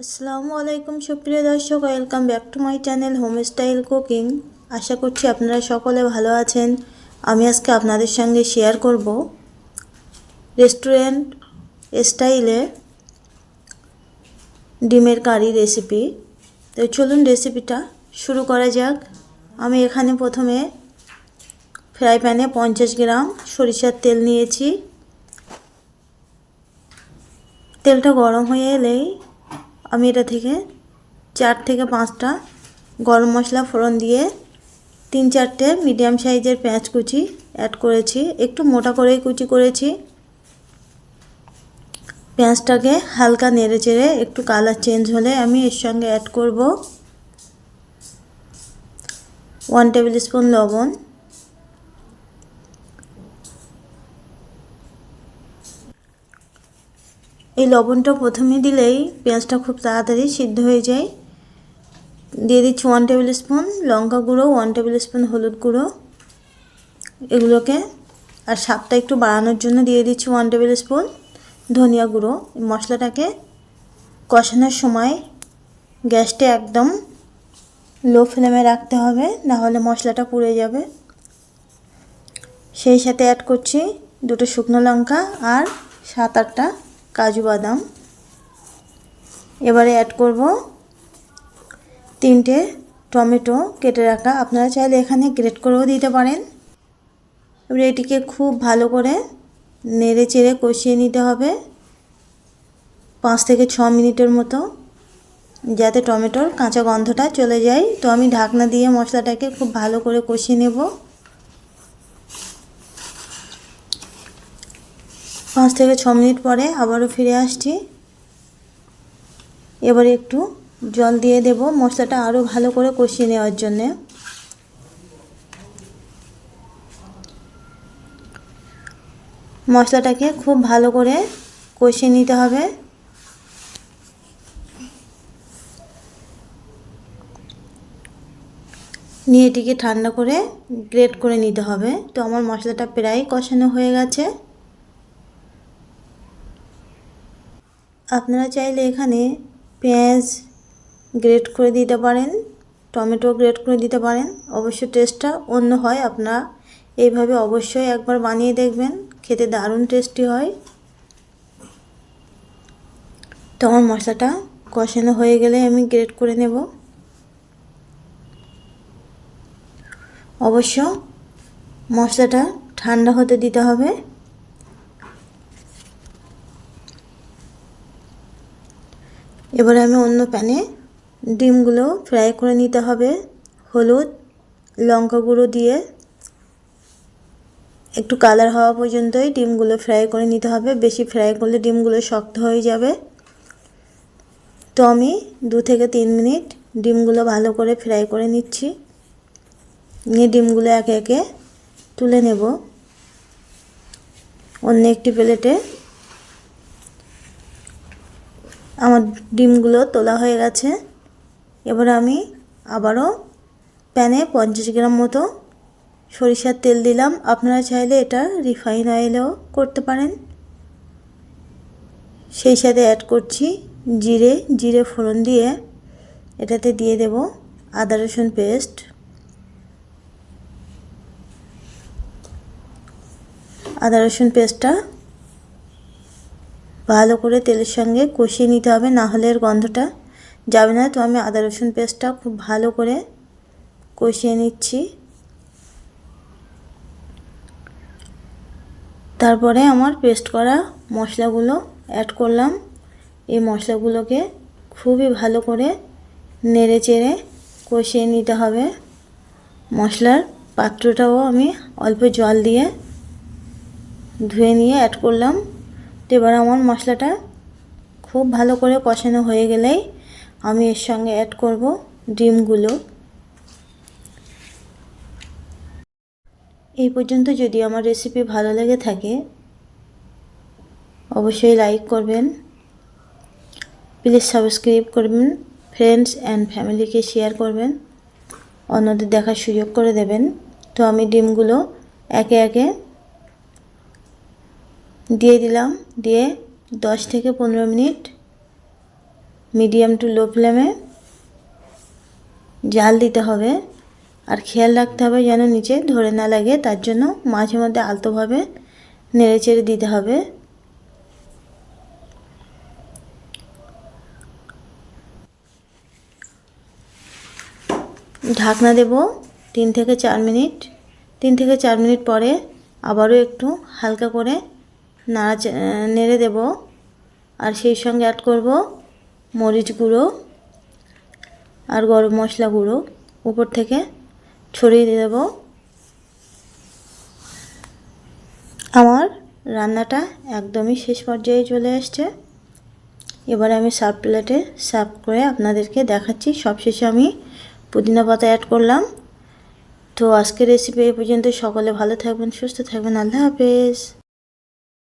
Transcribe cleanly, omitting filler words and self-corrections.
আসসালামু আলাইকুম সুপ্রিয় দর্শক, welcome back to my channel home style cooking. আশা করছি আপনারা সকলে ভালো আছেন। আমি আজকে আপনাদের সঙ্গে শেয়ার করব রেস্টুরেন্ট স্টাইলে ডিমের কারি রেসিপি। তো চলুন রেসিপিটা শুরু করা যাক। আমি এখানে প্রথমে ফ্রাই প্যানে 50 গ্রাম সরিষার তেল নিয়েছি। তেলটা গরম হয়ে এলেই আমি এটা থেকে 4 থেকে 5টা গরম মশলা ফোড়ন দিয়ে 3-4টে মিডিয়াম সাইজের পেঁয়াজ কুচি অ্যাড করেছি। একটু মোটা করেই কুচি করেছি। পেঁয়াজটাকে হালকা নেড়ে চেড়ে একটু কালার চেঞ্জ হলে আমি এর সঙ্গে অ্যাড করব 1 টেবিল স্পুন লবণ, এই লবণটা প্রথমে দিলেই পেঁয়াজটা খুব তাড়াতাড়ি সিদ্ধ হয়ে যায়। দিয়ে দিচ্ছি 1 টেবিল স্পুন লঙ্কা গুঁড়ো, 1 টেবিল স্পুন হলুদ গুঁড়ো। এগুলোকে আর স্বাদটা একটু বাড়ানোর জন্য দিয়ে দিচ্ছি 1 টেবিল স্পুন ধনিয়া গুঁড়ো। মশলাটাকে কষানোর সময় গ্যাসটা একদম লো ফ্লেমে রাখতে হবে, না হলে মশলাটা পুড়ে যাবে। সেই সাথে অ্যাড করছি 2টো শুকনো লঙ্কা আর 7-8টা কাজু বাদাম। এবারে অ্যাড করব 3টে টমেটো কেটে রাখা, আপনারা চাইলে এখানে গ্রেট করেও দিতে পারেন। এবারে এটিকে খুব ভালো করে নেড়ে চেড়ে কষিয়ে নিতে হবে 5 থেকে 6 মিনিটের মতো, যাতে টমেটোর কাঁচা গন্ধটা চলে যায়। তো আমি ঢাকনা দিয়ে মশলাটাকে খুব ভালো করে কষিয়ে নেব। 5 থেকে 6 মিনিট পরে আবারও ফিরে আসছি। এবারে একটু জল দিয়ে দেব মশলাটা আরও ভালো করে কষিয়ে নেওয়ার জন্যে। মশলাটাকে খুব ভালো করে কষিয়ে নিতে হবে। নিয়ে এটিকে ঠান্ডা করে গ্রেট করে নিতে হবে। তো আমার মশলাটা প্রায় কষানো হয়ে গেছে। আপনারা চাইলে এখানে পেঁয়াজ গ্রেট করে দিতে পারেন, টমেটো গ্রেট করে দিতে পারেন, অবশ্য টেস্টটা অন্য হয়। আপনারা এইভাবে অবশ্যই একবার বানিয়ে দেখবেন, খেতে দারুণ টেস্টি হয়। তো আমার মশলাটা কষানো হয়ে গেলে আমি গ্রেট করে নেব। অবশ্য মশলাটা ঠান্ডা হতে দিতে হবে। এবারে আমি অন্য প্যানে ডিমগুলো ফ্রাই করে নিতে হবে। হলুদ লঙ্কা গুঁড়ো দিয়ে একটু কালার হওয়া পর্যন্তই ডিমগুলো ফ্রাই করে নিতে হবে। বেশি ফ্রাই করলে ডিমগুলো শক্ত হয়ে যাবে। তো আমি 2 থেকে 3 মিনিট ডিমগুলো ভালো করে ফ্রাই করে নিচ্ছি। নিয়ে ডিমগুলো একে একে তুলে নেব অন্য একটি প্লেটে। আমার ডিমগুলো তোলা হয়ে গেছে। এবার আমি আবারও প্যানে 50 গ্রাম মতো সরিষার তেল দিলাম। আপনারা চাইলে এটা রিফাইন অয়েলেও করতে পারেন। সেই সাথে অ্যাড করছি জিরে ফোড়ন দিয়ে এটাতে দিয়ে দেব আদা রসুন পেস্ট। আদা রসুন পেস্টটা ভালো করে তেলের সঙ্গে কষিয়ে নিতে হবে, না হলে এর গন্ধটা যাবে না। তো আমি আদা রসুন পেস্টটা খুব ভালো করে কষিয়ে নিচ্ছি। তারপরে আমার পেস্ট করা মশলাগুলো অ্যাড করলাম। এই মশলাগুলোকে খুবই ভালো করে নেড়ে চেড়ে কষিয়ে নিতে হবে। মশলার পাত্রটাও আমি অল্প জল দিয়ে ধুয়ে নিয়ে অ্যাড করলাম। তো এবার আমার মশলাটা খুব ভালো করে কষানো হয়ে গেলেই আমি এর সঙ্গে অ্যাড করব ডিমগুলো। এই পর্যন্ত যদি আমার রেসিপি ভালো লেগে থাকে অবশ্যই লাইক করবেন, প্লিজ সাবস্ক্রাইব করবেন, ফ্রেন্ডস অ্যান্ড ফ্যামিলিকে শেয়ার করবেন, অন্যদের দেখার সুযোগ করে দেবেন। তো আমি ডিমগুলো একে একে দিয়ে দিলাম। দিয়ে 10 থেকে 15 মিনিট মিডিয়াম টু লো ফ্লেমে জাল দিতে হবে। আর খেয়াল রাখতে হবে যেন নিচে ধরে না লাগে, তার জন্য মাঝে মধ্যে আলতোভাবে নেড়ে চেড়ে দিতে হবে। ঢাকনা দেব 3 থেকে 4 মিনিট। 3 থেকে 4 মিনিট পরে আবারও একটু হালকা করে নেড়ে দেব। আর সেই সঙ্গে অ্যাড করব মরিচ গুঁড়ো আর গরম মশলা গুঁড়ো উপর থেকে ছড়িয়ে দেব। আমার রান্নাটা একদমই শেষ পর্যায়ে চলে এসছে। এবারে আমি সার্ভ প্লেটে সার্ভ করে আপনাদেরকে দেখাচ্ছি। সবশেষে আমি পুদিনা পাতা অ্যাড করলাম। তো আজকের রেসিপি এই পর্যন্ত। সকলে ভালো থাকবেন, সুস্থ থাকবেন। আল্লাহ হাফেজ।